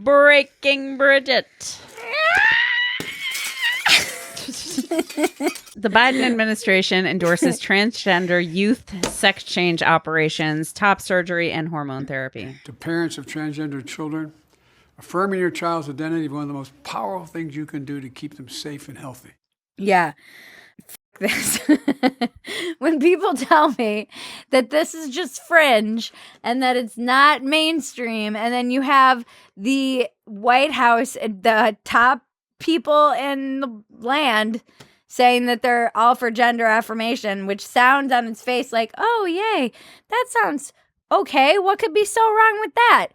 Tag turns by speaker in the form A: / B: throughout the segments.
A: Breaking Bridget. The Biden administration endorses transgender youth sex change operations, top surgery, and hormone therapy.
B: To parents of transgender children, affirming your child's identity is one of the most powerful things you can do to keep them safe and healthy.
C: Yeah. This. When people tell me that this is just fringe and that it's not mainstream, and then you have the White House, the top people in the land saying that they're all for gender affirmation, which sounds on its face like, oh, yay, that sounds okay. What could be so wrong with that?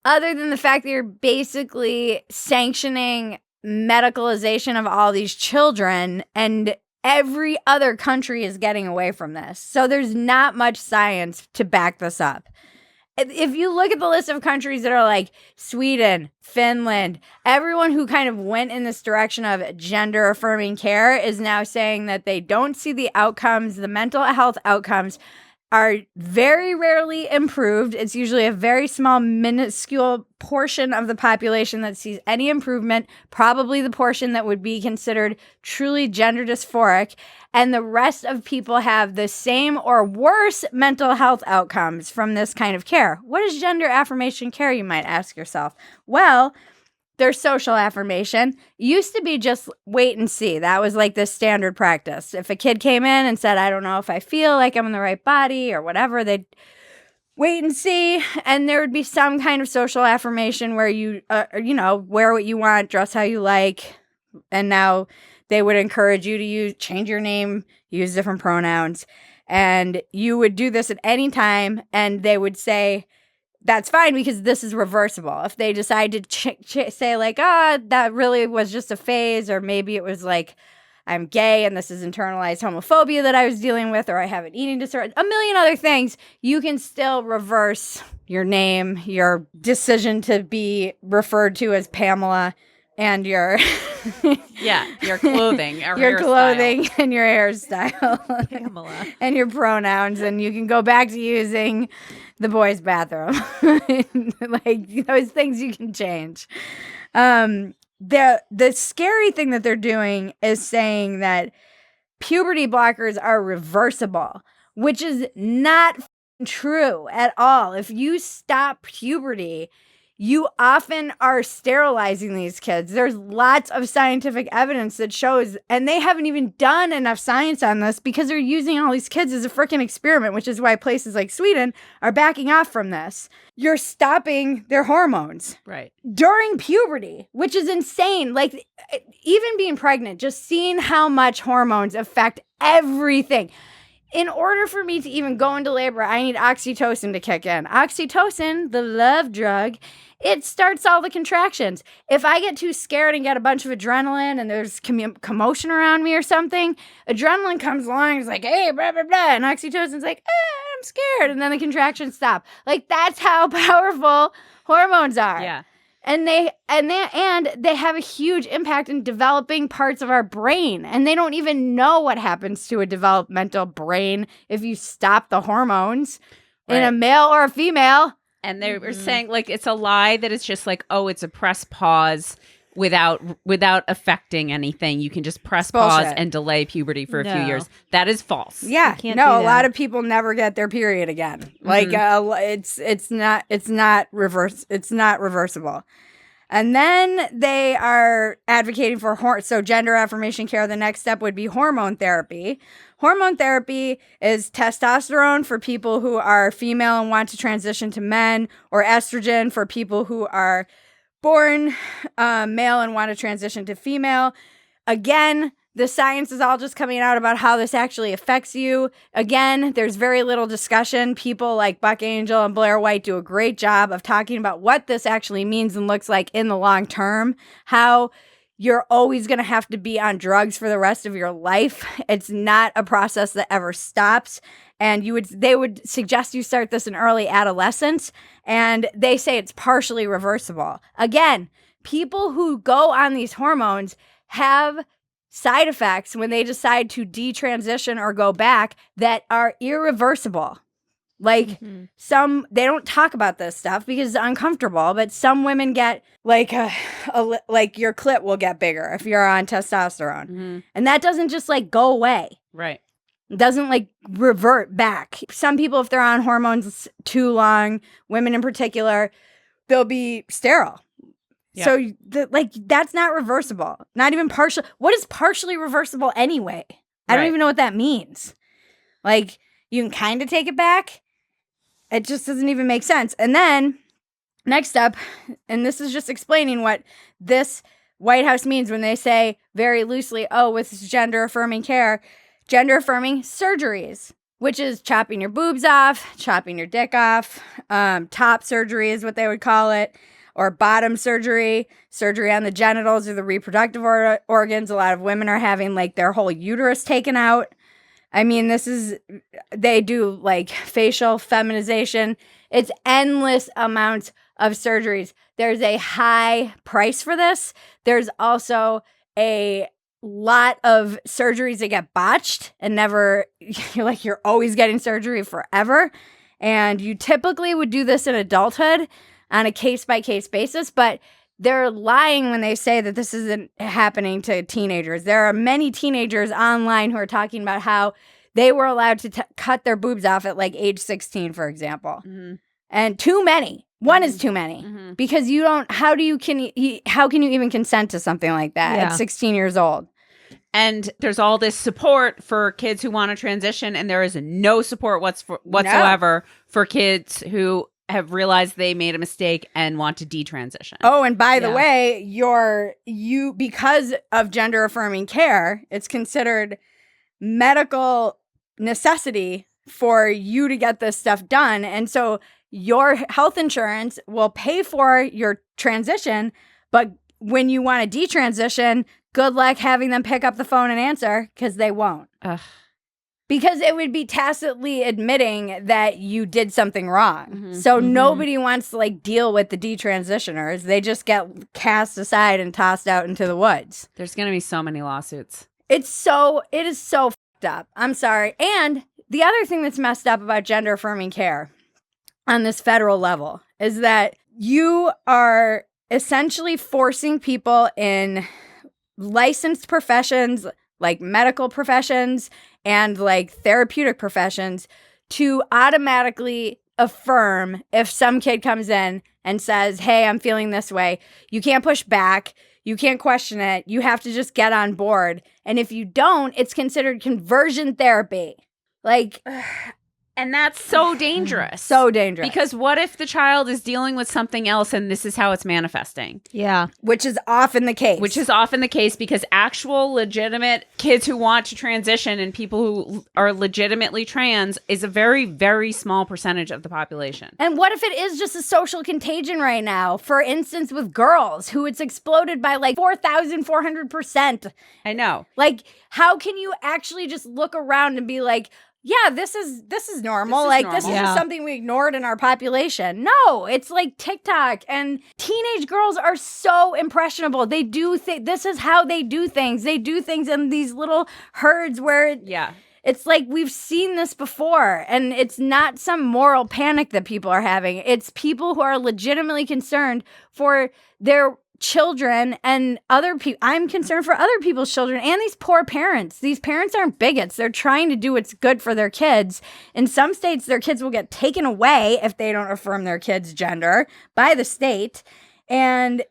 C: Other than the fact that you're basically sanctioning medicalization of all these children, and every other country is getting away from this. So there's not much science to back this up. If you look at the list of countries that are like Sweden, Finland, everyone who kind of went in this direction of gender affirming care is now saying that they don't see the outcomes. The mental health outcomes are very rarely improved. It's usually a very small, minuscule portion of the population that sees any improvement, probably the portion that would be considered truly gender dysphoric. And the rest of people have the same or worse mental health outcomes from this kind of care. What is gender affirmation care, you might ask yourself? Well, there's social affirmation. Used to be just wait and see. That was like the standard practice. If a kid came in and said, I don't know if I feel like I'm in the right body or whatever, they'd wait and see. And there would be some kind of social affirmation where you, wear what you want, dress how you like. And now they would encourage you to change your name, use different pronouns. And you would do this at any time. And they would say, that's fine because this is reversible. If they decide to say like, that really was just a phase, or maybe it was like, I'm gay and this is internalized homophobia that I was dealing with, or I have an eating disorder, a million other things, you can still reverse your name, your decision to be referred to as Pamela, and your
A: your clothing,
C: your clothing and your hairstyle,
A: Pamela,
C: and your pronouns, and you can go back to using the boys' bathroom. Like those things you can change. The scary thing that they're doing is saying that puberty blockers are reversible, which is not true at all. If you stop puberty, you often are sterilizing these kids. There's lots of scientific evidence that shows, and they haven't even done enough science on this because they're using all these kids as a freaking experiment, which is why places like Sweden are backing off from this. You're stopping their hormones during puberty, which is insane. Like, even being pregnant, just seeing how much hormones affect everything. In order for me to even go into labor, I need oxytocin to kick in. Oxytocin, the love drug, it starts all the contractions. If I get too scared and get a bunch of adrenaline and there's commotion around me or something, adrenaline comes along and is like, hey, blah, blah, blah. And oxytocin's like, I'm scared. And then the contractions stop. Like, that's how powerful hormones are.
A: Yeah.
C: And they have a huge impact in developing parts of our brain. And they don't even know what happens to a developmental brain if you stop the hormones in a male or a female.
A: And they were saying, like, it's a lie that it's just like, oh, it's a press pause without affecting anything. You can just press pause and delay puberty for a few years. That is false.
C: Yeah, no, a lot of people never get their period again. Like, it's not reversible. And then they are advocating for gender affirmation care. The next step would be hormone therapy. Hormone therapy is testosterone for people who are female and want to transition to men, or estrogen for people who are born male and want to transition to female. Again, the science is all just coming out about how this actually affects you. Again, there's very little discussion. People like Buck Angel and Blair White do a great job of talking about what this actually means and looks like in the long term, how you're always going to have to be on drugs for the rest of your life. It's not a process that ever stops. And they would suggest you start this in early adolescence. And they say it's partially reversible. Again, people who go on these hormones have side effects when they decide to detransition or go back that are irreversible. Like they don't talk about this stuff because it's uncomfortable, but some women get like like your clit will get bigger if you're on testosterone. And that doesn't just like go away.
A: Right.
C: It doesn't like revert back. Some people, if they're on hormones too long, women in particular, they'll be sterile. Yeah. So that's not reversible. Not even partial. What is partially reversible anyway? I don't even know what that means. Like, you can kind of take it back. It just doesn't even make sense. And then next up, and this is just explaining what this White House means when they say very loosely, oh, with gender-affirming care, gender-affirming surgeries, which is chopping your boobs off, chopping your dick off, top surgery is what they would call it, or bottom surgery, surgery on the genitals or the reproductive organs. A lot of women are having like their whole uterus taken out. I mean, they do like facial feminization. It's endless amounts of surgeries. There's a high price for this. There's also a lot of surgeries that get botched and never, you're always getting surgery forever. And you typically would do this in adulthood on a case-by-case basis, but they're lying when they say that this isn't happening to teenagers. There are many teenagers online who are talking about how they were allowed to cut their boobs off at like age 16, for example. And too many. One is too many because you don't, how can you even consent to something like that at 16 years old?
A: And there's all this support for kids who want to transition, and there is no support whatsoever for kids who have realized they made a mistake and want to detransition.
C: Oh, and by the way, because of gender affirming care, it's considered medical necessity for you to get this stuff done. And so your health insurance will pay for your transition, but when you want to detransition, good luck having them pick up the phone and answer, because they won't.
A: Ugh.
C: Because it would be tacitly admitting that you did something wrong. So nobody wants to like deal with the detransitioners. They just get cast aside and tossed out into the woods.
A: There's going to be so many lawsuits.
C: It is so fucked up. I'm sorry. And the other thing that's messed up about gender affirming care on this federal level is that you are essentially forcing people in licensed professions like medical professions and like therapeutic professions to automatically affirm if some kid comes in and says, hey, I'm feeling this way. You can't push back. You can't question it. You have to just get on board. And if you don't, it's considered conversion therapy. Like,
A: and that's so dangerous.
C: So dangerous.
A: Because what if the child is dealing with something else and this is how it's manifesting?
C: Yeah. Which is often the case.
A: Because actual legitimate kids who want to transition and people who are legitimately trans is a very, very small percentage of the population.
C: And what if it is just a social contagion right now? For instance, with girls who it's exploded by like 4,400%.
A: I know.
C: Like, how can you actually just look around and be like, yeah, this is normal. This is just something we ignored in our population. No, it's like TikTok, and teenage girls are so impressionable. They do this is how they do things. They do things in these little herds where it's like we've seen this before, and it's not some moral panic that people are having. It's people who are legitimately concerned for their children and other people. I'm concerned for other people's children and these poor parents. These parents aren't bigots. They're trying to do what's good for their kids. In some states, their kids will get taken away if they don't affirm their kids' gender by the state. And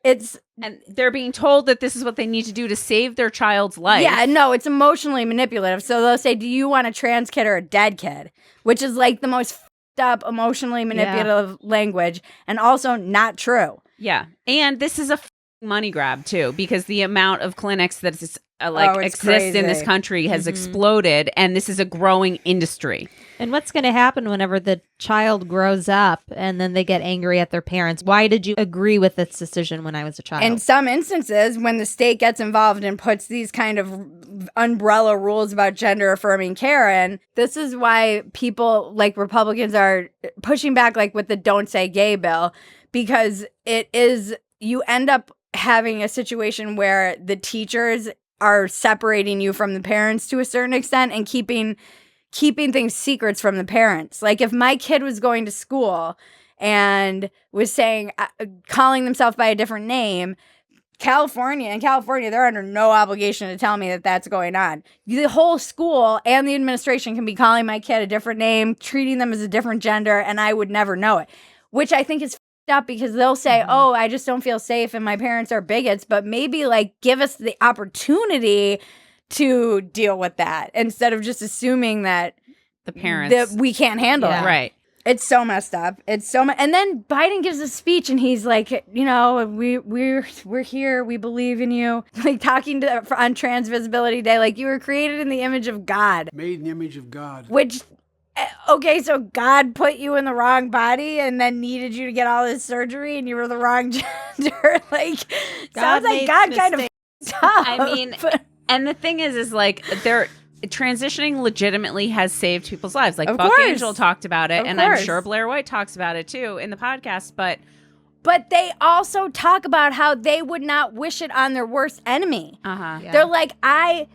A: they're being told that this is what they need to do to save their child's life.
C: Yeah, no, it's emotionally manipulative. So they'll say, do you want a trans kid or a dead kid? Which is like the most f***ed up, emotionally manipulative language, and also not true.
A: Yeah. And this is a money grab too, because the amount of clinics that exist crazy. In this country has exploded, and this is a growing industry.
D: And what's going to happen whenever the child grows up and then they get angry at their parents? Why did you agree with this decision when I was a child?
C: In some instances, when the state gets involved and puts these kind of umbrella rules about gender affirming care in, this is why people like Republicans are pushing back, like with the Don't Say Gay bill, because you end up having a situation where the teachers are separating you from the parents to a certain extent and keeping keeping things secrets from the parents. Like if my kid was going to school and was saying, calling themselves by a different name, in California, they're under no obligation to tell me that that's going on. The whole school and the administration can be calling my kid a different name, treating them as a different gender, and I would never know it, which I think is f***ed up because they'll say, oh, I just don't feel safe and my parents are bigots, but maybe like give us the opportunity to deal with that instead of just assuming that
A: the parents
C: that we can't handle it.
A: Right.
C: It's so messed up. It's so and then Biden gives a speech and he's like, you know, we're here. We believe in you. Like talking on Trans Visibility Day, like you were created in the image of God.
B: Made in the image of God.
C: Which, okay, so God put you in the wrong body and then needed you to get all this surgery and you were the wrong gender. Like, sounds like God kind of f***ed up.
A: I mean, and the thing is like they're transitioning legitimately has saved people's lives. Like Buck Angel talked about it, and I'm sure Blair White talks about it too in the podcast. But
C: they also talk about how they would not wish it on their worst enemy.
A: Yeah.
C: They're like,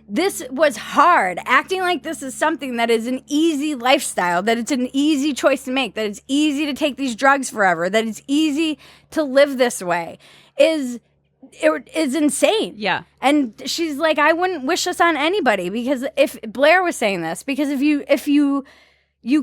C: this was hard. Acting like this is something that is an easy lifestyle, that it's an easy choice to make, that it's easy to take these drugs forever, that it's easy to live this way is insane.
A: Yeah.
C: And she's like, I wouldn't wish this on anybody because if Blair was saying this, because if you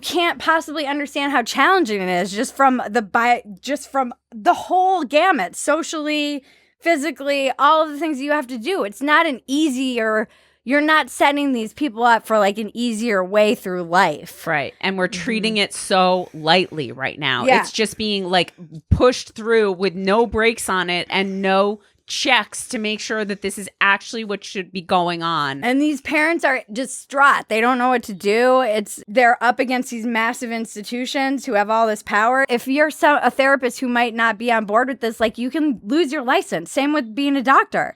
C: can't possibly understand how challenging it is just from the whole gamut, socially, physically, all of the things you have to do. It's not an easier, you're not setting these people up for like an easier way through life.
A: Right. And we're treating it so lightly right now.
C: Yeah.
A: It's just being like pushed through with no brakes on it and no checks to make sure that this is actually what should be going on.
C: And these parents are distraught. They don't know what to do. They're up against these massive institutions who have all this power. If you're a therapist who might not be on board with this, like you can lose your license. Same with being a doctor.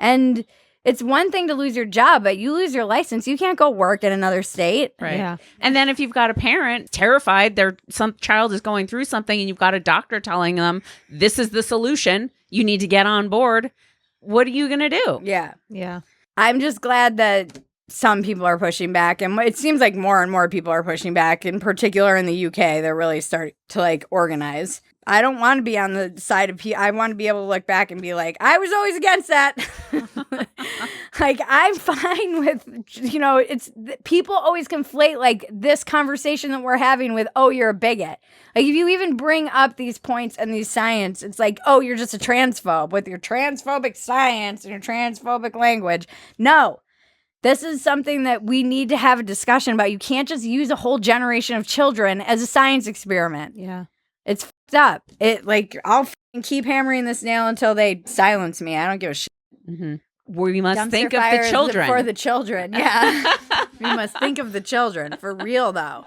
C: And it's one thing to lose your job, but you lose your license, you can't go work in another state.
A: Right.
D: Yeah.
A: And then if you've got a parent terrified some child is going through something and you've got a doctor telling them this is the solution, you need to get on board, what are you going to do?
C: Yeah.
D: Yeah.
C: I'm just glad that some people are pushing back, and it seems like more and more people are pushing back, in particular in the UK. They're really starting to like organize. I don't want to be on the side of I want to be able to look back and be like, I was always against that. Like, I'm fine with, you know, people always conflate like this conversation that we're having with, oh, you're a bigot. Like, if you even bring up these points and these science, it's like, oh, you're just a transphobe with your transphobic science and your transphobic language. No. This is something that we need to have a discussion about. You can't just use a whole generation of children as a science experiment.
D: Yeah.
C: It's f***ed up. I'll f***ing keep hammering this nail until they silence me. I don't give a shit.
A: We must
C: Dumpster
A: think of
C: fire
A: the
C: is
A: children.
C: for the children, yeah. We must think of the children. For real, though.